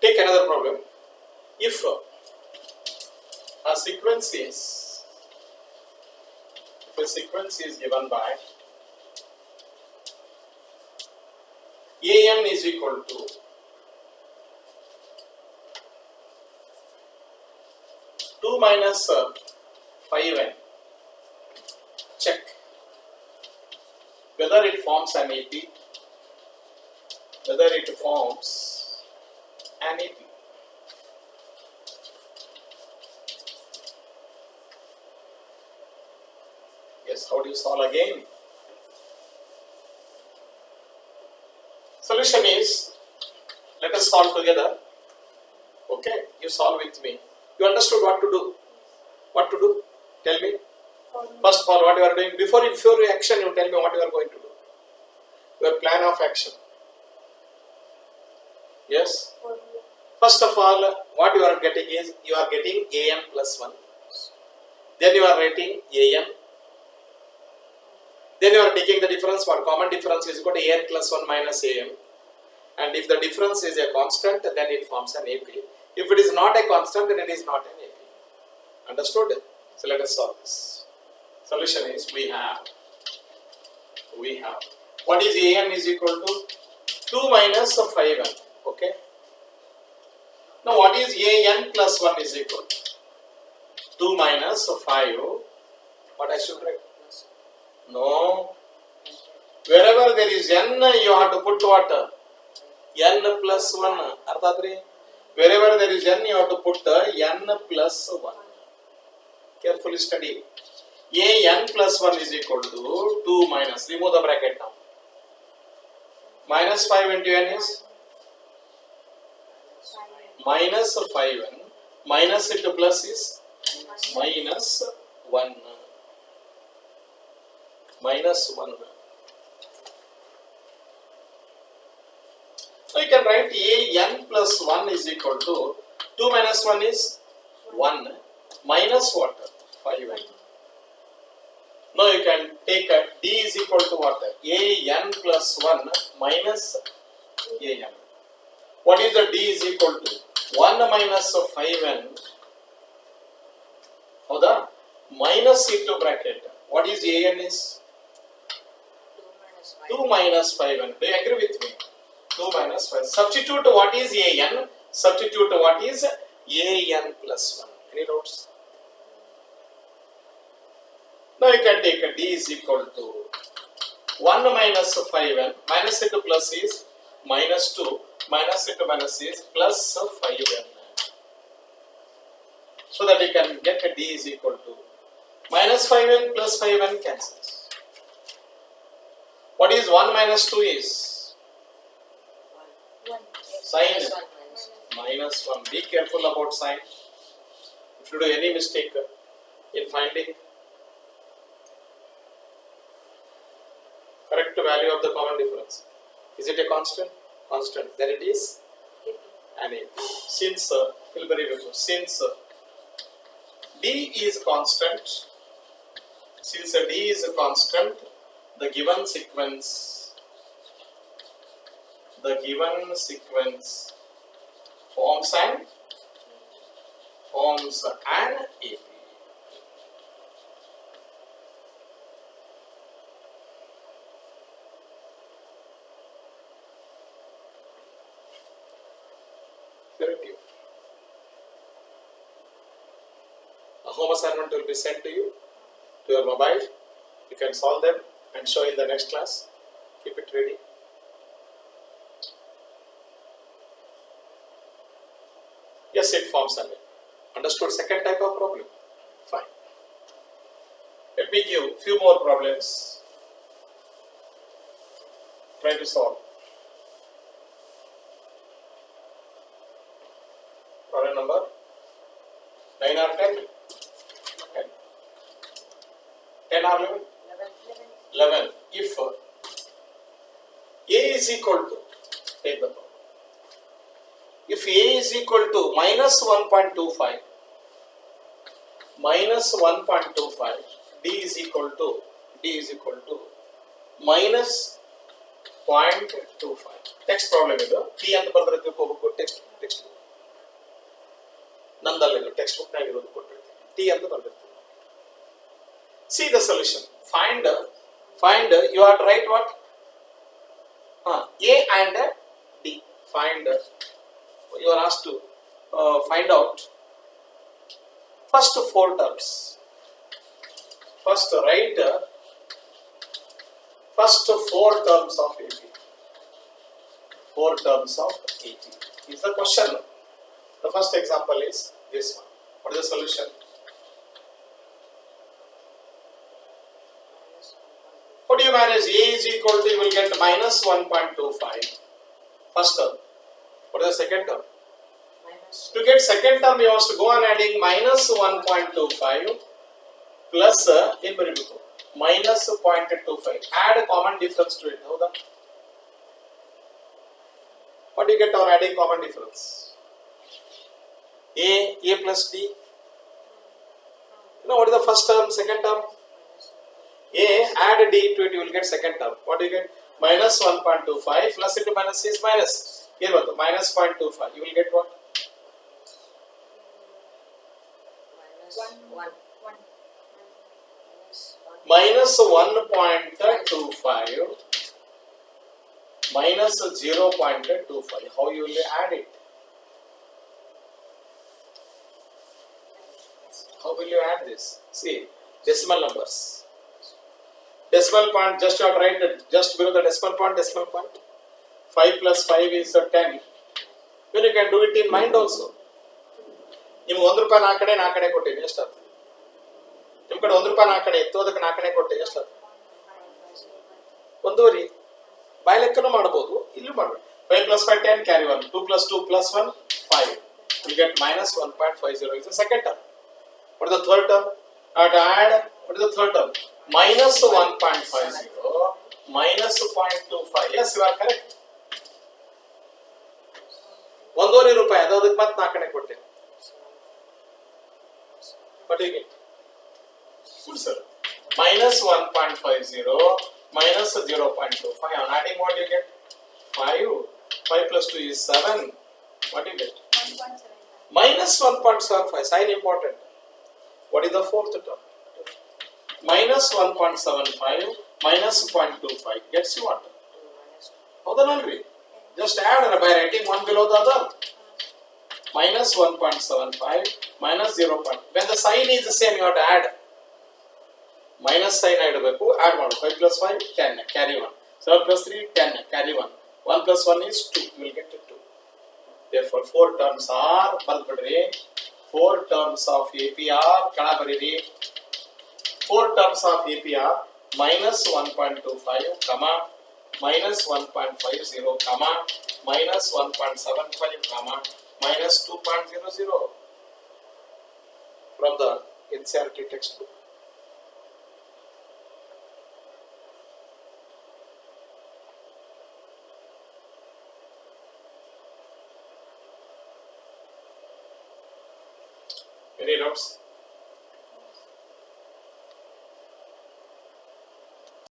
Take another problem. If a sequence is given by an is equal to 2 minus 5n, check whether it forms an AP, Yes, how do you solve again? Solution is, let us solve together. Okay, you solve with me. You understood what to do? What to do? Tell me. First of all, what you are doing. Before your action, you tell me what you are going to do. Your plan of action. Yes? First of all, what you are getting is, you are getting an plus 1. Then you are writing an. Then you are taking the difference. What common difference is equal to an plus 1 minus an. And if the difference is a constant, then it forms an AP. If it is not a constant, then it is not an AP. Understood? So let us solve this. Solution is, we have what is an is equal to 2 minus 5n. Okay. Now what is an plus 1 is equal to 2 minus 5. What I should write? No. Wherever there is n, you have to put what? N plus 1. Arthatri? Wherever there is n, you have to put n plus 1. Carefully study. An plus 1 is equal to 2 minus. Remove the bracket now. Minus 5 into n is? Minus 5n. Minus into plus is? Minus 1. Minus 1. So you can write an plus 1 is equal to 2 minus 1 is 1 minus what? 5n. Now you can take d is equal to what? An plus 1 minus an. What is the d is equal to? 1 minus 5n. Howda? Minus into bracket. What is an is? 2 minus 5n. Do you agree with me? 2 minus 5. Substitute what is an. Substitute what is an plus 1. Any doubts? Now you can take d is equal to 1 minus 5n. Minus into plus is minus 2. Minus into minus is plus 5n. So that you can get d is equal to minus 5n plus 5n cancels. What is 1 minus 2 is? Sign minus 1. Be careful about sign. If you do any mistake in finding correct value of the common difference, is it a constant? Constant. Then it is an AP. Since d is constant, the given sequence forms an AP. A home assignment will be sent to you to your mobile. You can solve them and show in the next class. Keep it ready. Yes, it forms an AP. Understood second type of problem? Fine. Let me give few more problems. Try to solve. Problem number 9 or 10? 10 or 11? 11. If A is equal to, take the problem. If A is equal to minus 1.25, D is equal to minus 0.25 text problem ಇದು T ಅಂತ ಬರೆದ್ರೆ ತಿಳ್ಕೋಬೇಕು text ನಂದಲ್ಲ ಇದು text book ನಾಗ ಇರೋದು ಕೊಟ್ಟಿರ್ತೀನಿ T ಅಂತ ಬರೆದಿರ್ತೀನಿ C the solution find you are to write what a and d find you are asked to find out first four terms first write first four terms of AP four terms of AP is the question. The first example is this one. What is the solution? How do you manage? A is equal to, you will get minus 1.25 first term. What is the second term? To get second term you must go on adding minus 1.25 plus in minus 0.25. Add a common difference to it. How that? What do you get on adding common difference? A plus D. You know what is the first term, second term? A, add D to it, you will get second term. What do you get? Minus 1.25 plus into minus is minus. Here what? Minus 0.25. You will get what? Minus 1.25 minus 0.25. How you will add it? How will you add this? See, decimal numbers. Decimal point, just you have to write it just below the decimal point. 5 plus 5 is 10. Then you can do it in mind also. ನಿಮ್ಗೆ ₹1 ನಾ ಕಡೆ ಕೊಟ್ಟಿನಿ ಎಷ್ಟಾಗ್ತದೆ ನಿಮ್ಮ ಕಡೆ ₹1 ನಾ ಕಡೆ ಇತ್ತು ಅದಕ್ಕೆ ನಾ ಕಡೆ ಕೊಟ್ಟೆ ಎಷ್ಟಾಗ್ತದೆ 1.5 ಬಾಯ್ ಲೆಕ್ಕನೂ ಮಾಡಬಹುದು ಇಲ್ಲಿ ಮಾಡಬಹುದು 5 plus 5 10 carry 1 2 plus 2 plus 1 5 you get minus 1.50 is the second term. What is the third term? Add what is the third term? Minus 1.50 minus 0.25. Yes, you are correct. ₹1.5 ಅದು ಅದಕ್ಕೆ ಮತ್ತೆ ನಾ ಕಡೆ ಕೊಟ್ಟೆ What do you get? Good sir. Minus 1.50 minus 0.25. On adding what do you get? 5. 5 plus 2 is 7. What do you get? 1.75. Minus 1.75. Sign important. What is the fourth term? Minus 1.75 minus 0.25. Gets you what? How the number? Just add by writing one below the other. Minus 1.75 minus 0. When the sign is the same, you have to add. Minus sign add 5 plus 5 10 carry 1 7 plus 3 10 carry 1 1 plus 1 is 2. You will get to 2. Therefore 4 terms are 4 terms of APR 4 terms of APR minus 1.25 comma minus 1.50 comma minus 1.75 comma minus 2.00 from the NCERT textbook. Any notes?